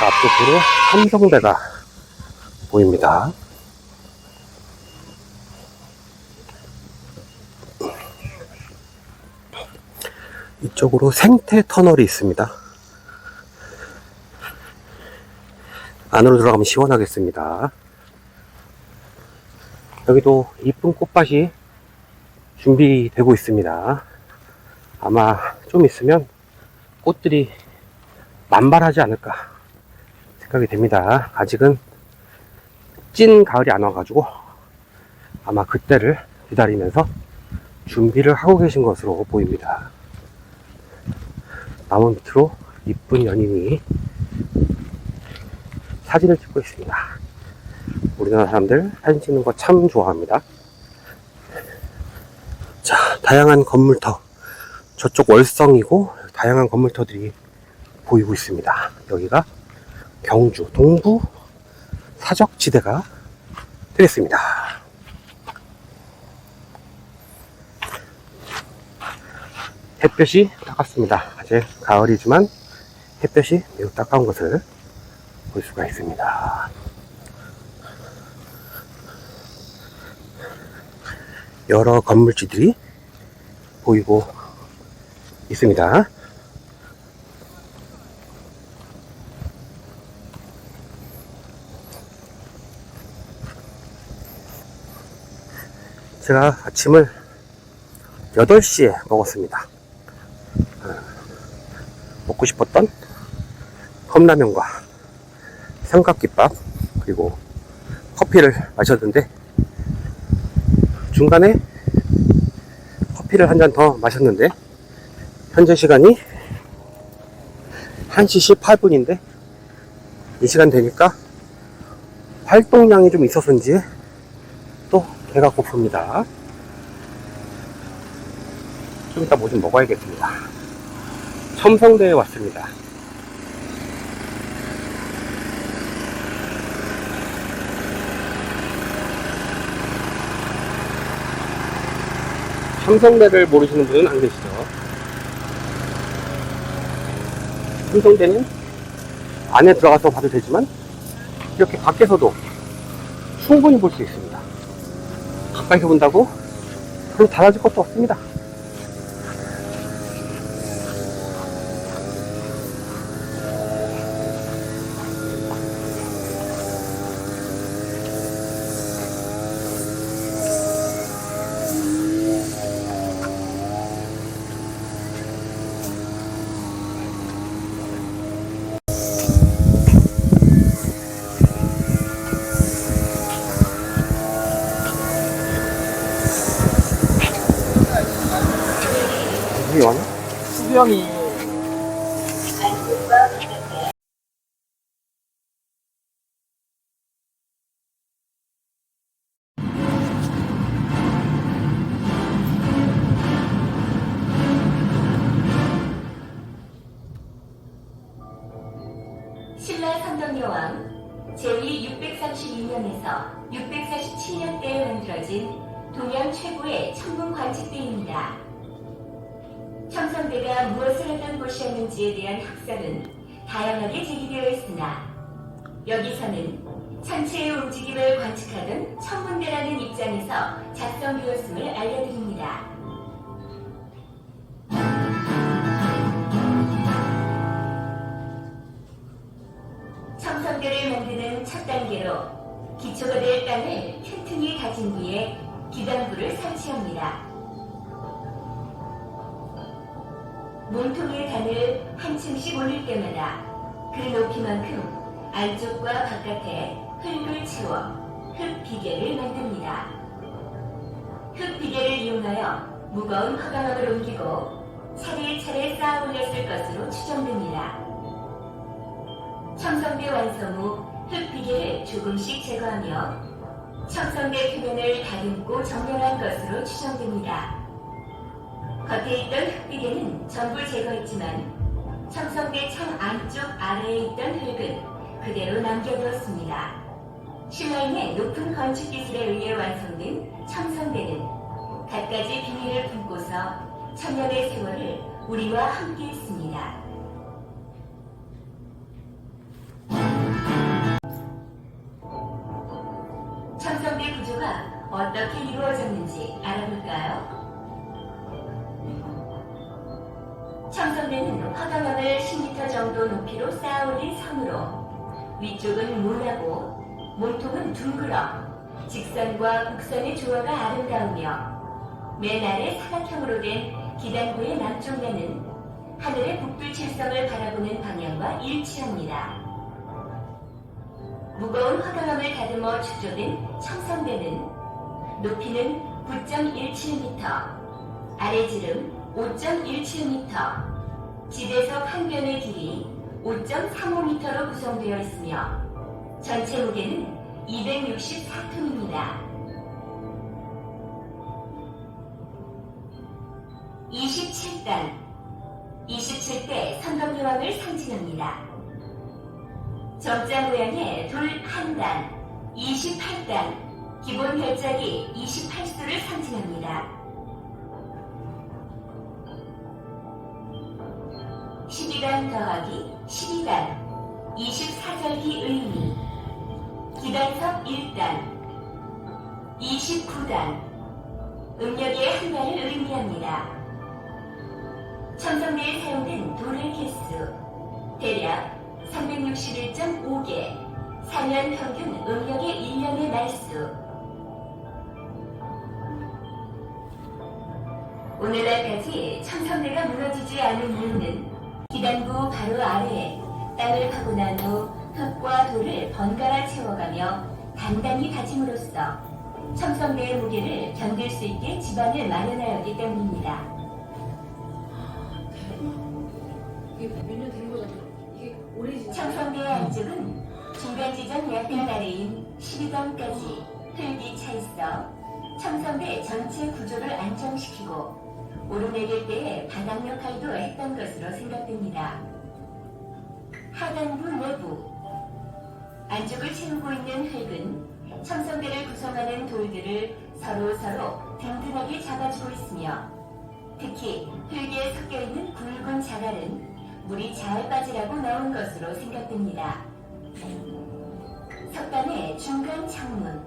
앞쪽으로 삼성대가 보입니다. 이쪽으로 생태 터널이 있습니다. 안으로 들어가면 시원하겠습니다. 여기도 이쁜 꽃밭이 준비되고 있습니다. 아마 좀 있으면 꽃들이 만발하지 않을까 생각이 됩니다. 아직은 찐 가을이 안 와가지고 아마 그때를 기다리면서 준비를 하고 계신 것으로 보입니다. 나무 밑으로 이쁜 연인이 사진을 찍고 있습니다. 우리나라 사람들 사진 찍는 거 참 좋아합니다. 자, 다양한 건물터, 저쪽 월성이고 다양한 건물터들이 보이고 있습니다. 여기가 경주 동부 사적지대가 되겠습니다. 햇볕이 따갑습니다. 아직 가을이지만 햇볕이 매우 따가운 것을 볼 수가 있습니다. 여러 건물지들이 보이고 있습니다. 제가 아침을 8시에 먹었습니다. 먹고 싶었던 컵라면과 삼각김밥 그리고 커피를 마셨는데 중간에 커피를 한 잔 더 마셨는데 현재 시간이 1시 18분인데 이 시간 되니까 활동량이 좀 있어서인지 또 배가 고픕니다. 좀 이따 뭐 좀 먹어야겠습니다. 첨성대에 왔습니다. 첨성대를 모르시는 분은 안 계시죠? 첨성대는 안에 들어가서 봐도 되지만 이렇게 밖에서도 충분히 볼 수 있습니다. 가까이서 본다고 별로 달라질 것도 없습니다. 이게 와나? 수경이 신라 성덕여왕 제2 632년에서 647년대에 만들어진 동양 최고의 천문 관측대입니다. 첨성대가 무엇을 하던 곳이었는지에 대한 학설은 다양하게 제기되어 있으나 여기서는 천체의 움직임을 관측하던 천문대라는 입장에서 작성되었음을 알려드립니다. 첨성대를 만드는 첫 단계로 기초가 될 땅을 튼튼히 다진 뒤에 기반부를 설치합니다. 몸통의 단을 한 층씩 올릴 때마다 그 높이만큼 안쪽과 바깥에 흙을 채워 흙비계를 만듭니다. 흙비계를 이용하여 무거운 허강함을 옮기고 차례차례 쌓아 올렸을 것으로 추정됩니다. 첨성대 완성 후 흙비계를 조금씩 제거하며 첨성대 표면을 다듬고 정렬한 것으로 추정됩니다. 겉에 있던 흙비계는 전부 제거했지만 첨성대 창 안쪽 아래에 있던 흙은 그대로 남겨두었습니다. 신라인의 높은 건축 기술에 의해 완성된 첨성대는 갖가지 비밀을 품고서 천년의 세월을 우리와 함께 했습니다. 첨성대 구조가 어떻게 이루어졌는지 알아볼까요? 첨성대는 화강암을 10m 정도 높이로 쌓아올린 섬으로 위쪽은 모나고 몸통은 둥그러 직선과 곡선의 조화가 아름다우며 맨 아래 사각형으로 된 기단부의 남쪽 면은 하늘의 북불칠성을 바라보는 방향과 일치합니다. 무거운 화강암을 다듬어 축조된 첨성대는 높이는 9.17m, 아래지름 5.17m, 지대석 한 변의 길이 5.35m로 구성되어 있으며 전체 무게는 264톤입니다. 27단 27대 선덕여왕을 상징합니다. 점자 모양의 돌 한 단, 28단, 기본 별자리 28수를 상징합니다. 12단 더하기 12단, 24절기 의미, 기단석 1단, 29단, 음력의 한 달을 의미합니다. 첨성대에 사용된 돌의 개수, 대략 361.5개, 4년 평균 음력의 1년의 날수. 오늘날까지 첨성대가 무너지지 않은 이유는 기단부 바로 아래에 땅을 파고 난 후 흙과 돌을 번갈아 채워가며 단단히 다짐으로써 첨성대의 무게를 견딜 수 있게 지반을 마련하였기 때문입니다. 이게 몇 년 된 거잖아요. 이게 오래지. 첨성대의 안쪽은 중간 지점 약간 아래인 12단까지 흙이 차 있어 첨성대 전체 구조를 안정시키고 오르내릴 때의 바닥 역할도 했던 것으로 생각됩니다. 하단부 내부 안쪽을 채우고 있는 흙은 첨성대를 구성하는 돌들을 서로 든든하게 잡아주고 있으며 특히 흙에 섞여있는 굵은 자갈은 물이 잘 빠지라고 넣은 것으로 생각됩니다. 석단의 중간 창문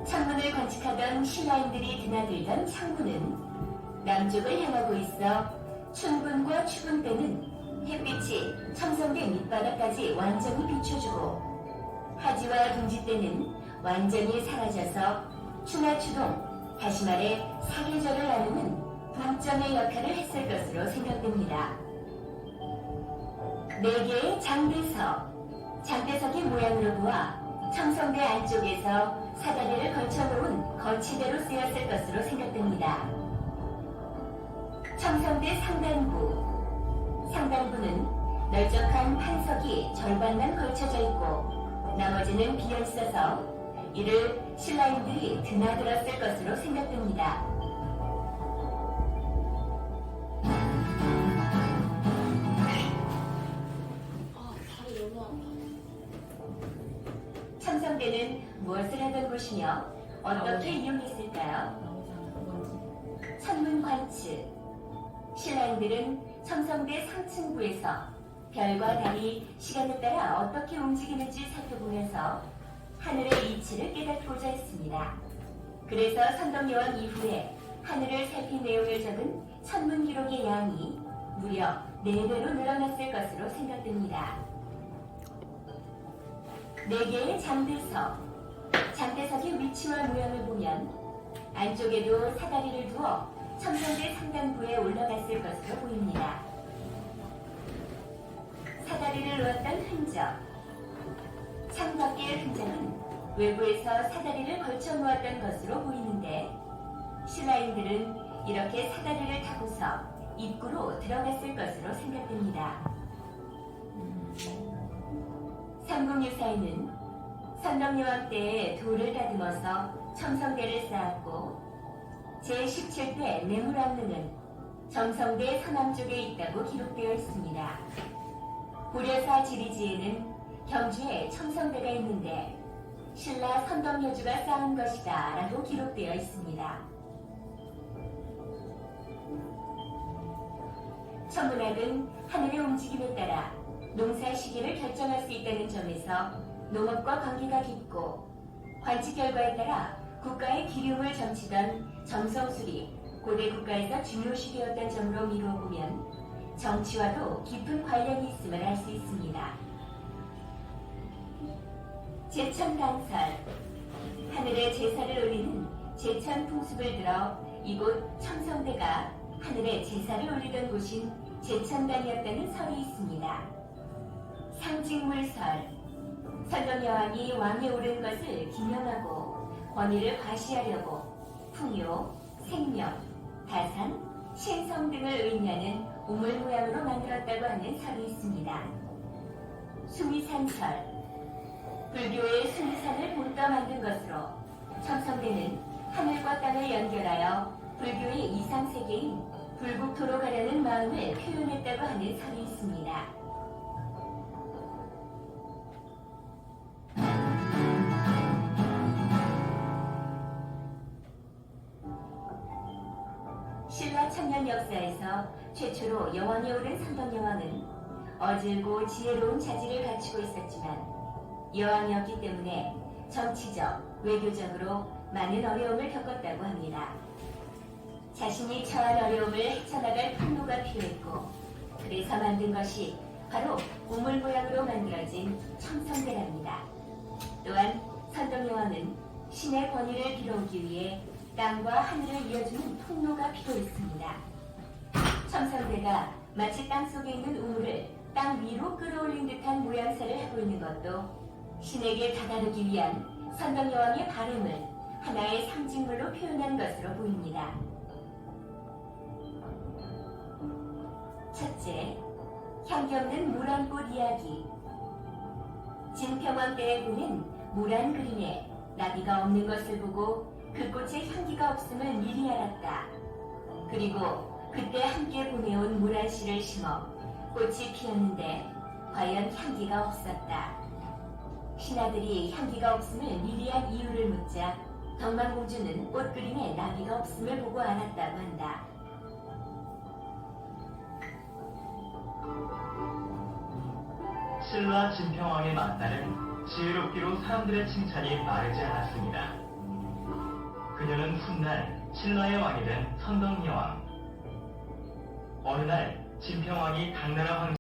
창문을 관측하던 신라인들이 드나들던 창문은 남쪽을 향하고 있어 춘분과 추분 때는 햇빛이 첨성대 밑바닥까지 완전히 비춰주고 하지와 둥지 때는 완전히 사라져서 추나추동, 다시 말해 사계절을 나누는 분점의 역할을 했을 것으로 생각됩니다. 4개의 장대석, 장대석의 모양으로 보아 첨성대 안쪽에서 사다리를 걸쳐놓은 거치대로 쓰였을 것으로 생각됩니다. 첨성대 상단부는 널쩍한 판석이 절반만 걸쳐져 있고 나머지는 비어있어서 이를 신라인들이 드나들었을 것으로 생각됩니다. 다리 너무 아파. 첨성대는 무엇을 하던 곳이며 어떻게 이용했을까요? 천문 관측 신라인들은 첨성대 상층부에서 별과 달이 시간에 따라 어떻게 움직이는지 살펴보면서 하늘의 이치를 깨닫고자 했습니다. 그래서 선덕여왕 이후에 하늘을 살핀 내용을 적은 천문 기록의 양이 무려 4배로 늘어났을 것으로 생각됩니다. 4개의 장대석의 위치와 모양을 보면 안쪽에도 사다리를 두어 첨성대 상단부에 올라갔을 것으로 보입니다. 사다리를 놓았던 흔적, 창밖의 흔적은 외부에서 사다리를 걸쳐 놓았던 것으로 보이는데 신라인들은 이렇게 사다리를 타고서 입구로 들어갔을 것으로 생각됩니다. 삼국유사에는 선덕여왕 때에 돌을 다듬어서 첨성대를 쌓았고 제17대 매물왕릉은 정성대 서남쪽에 있다고 기록되어 있습니다. 고려사 지리지에는 경주에 첨성대가 있는데 신라 선덕여주가 쌓은 것이다 라고 기록되어 있습니다. 천문학은 하늘의 움직임에 따라 농사 시기를 결정할 수 있다는 점에서 농업과 관계가 깊고 관측 결과에 따라 국가의 기름을 점치던 점성술이 고대 국가에서 중요시되었던 점으로 미루어 보면 정치와도 깊은 관련이 있음을 알 수 있습니다. 제천당설, 하늘에 제사를 올리는 제천 풍습을 들어 이곳 첨성대가 하늘에 제사를 올리던 곳인 제천당이었다는 설이 있습니다. 상징물설, 선덕여왕이 왕에 오른 것을 기념하고 권위를 과시하려고 풍요, 생명, 다산, 신성 등을 의미하는 우물 모양으로 만들었다고 하는 설이 있습니다. 수미산설, 불교의 수미산을 본떠 만든 것으로 첨성대는 하늘과 땅을 연결하여 불교의 이상세계인 불국토로 가려는 마음을 표현했다고 하는 설이 있습니다. 신라 천년 역사에서 최초로 여왕에 오른 선덕여왕은 어질고 지혜로운 자질을 갖추고 있었지만 여왕이었기 때문에 정치적, 외교적으로 많은 어려움을 겪었다고 합니다. 자신이 처한 어려움을 헤쳐나갈 판로가 필요했고 그래서 만든 것이 바로 우물 모양으로 만들어진 첨성대랍니다. 또한 선덕여왕은 신의 권위를 빌어오기 위해 땅과 하늘을 이어주는 통로가 필요했습니다. 첨성대가 마치 땅속에 있는 우물을 땅 위로 끌어올린 듯한 모양새를 하고 있는 것도 신에게 다다르기 위한 선덕여왕의 바램을 하나의 상징물로 표현한 것으로 보입니다. 첫째, 향기 없는 무란꽃 이야기. 진평왕 때에 보낸 무란 그림에 나비가 없는 것을 보고 그 꽃에 향기가 없음을 미리 알았다. 그리고 그때 함께 보내온 무란씨를 심어 꽃이 피었는데 과연 향기가 없었다. 신하들이 향기가 없음을 미리 한 이유를 묻자 덕만공주는 꽃 그림에 나비가 없음을 보고 알았다고 한다. 신라 진평왕의 맞다는 지혜롭기로 사람들의 칭찬이 마르지 않았습니다. 그녀는 훗날 신라의 왕이 된 선덕여왕. 어느 날 진평왕이 당나라 황